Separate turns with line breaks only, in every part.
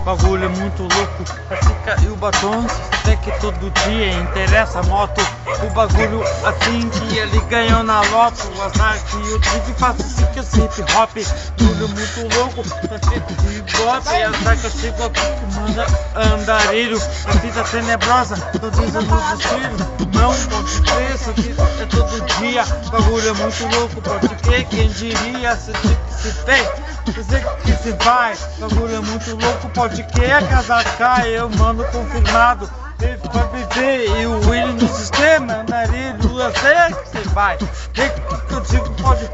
bagulho é muito louco. Fica e o batom, se vê que todo dia interessa a moto. O bagulho assim que ele ganhou na loto. O azar que eu tive faço assim que esse hip hop. Bagulho muito louco, hip hop. E azar que eu chego aqui que manda andarilho. A vida tenebrosa, todos os destinos. Não pode crer, isso aqui é todo dia. Bagulho é muito louco, pode crer, quem diria? Se tem, que se vai. Bagulho é muito louco, pode crer, a casa cai. Eu mando confirmado. Ele vai viver e o William no sistema, andarilho, eu sei que você vai. Que eu digo pode,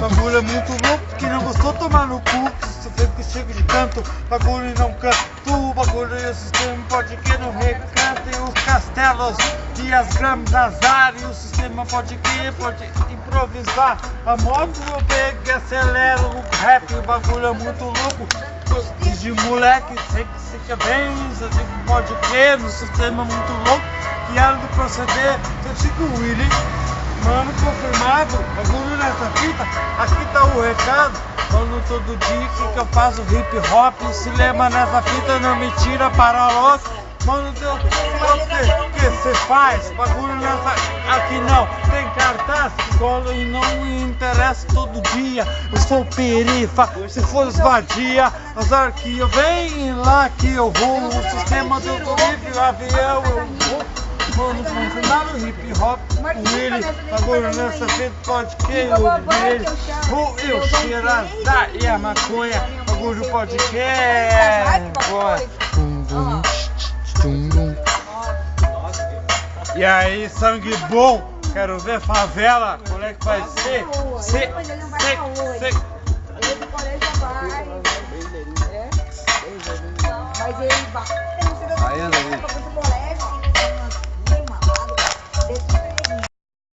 bagulho é muito louco, que não gostou tomar no cu. Você vê que chega de canto, bagulho e não canto. Bagulho e o sistema pode que no recanto. E os castelos e as gramas das áreas. E o sistema pode que pode improvisar. A moto eu pego e acelero o rap. O bagulho é muito louco. De moleque, sempre fica bem, eu digo pode crer, no sistema muito louco, que era do proceder, eu digo Willy, mano confirmado, bagulho nessa fita, aqui tá o recado, mano todo dia que eu faço hip hop, se lembra nessa fita, não me tira para louco. Mano, Deus, o que você faz? Bagulho nessa... Aqui não, tem cartaz, colo e não me interessa todo dia. Eu sou perifa, se for esvadia. Azar que eu venho lá que eu vou. O sistema do livre, o avião eu vou. Mano, funcionário hip hop, Willy. Bagulho nessa fita, pode que eu dele. Vou eu cheirar e a maconha. Bagulho pode que E aí, sangue bom, quero ver favela, como é que vai ser?
Mas ele vai. Mas ele vai.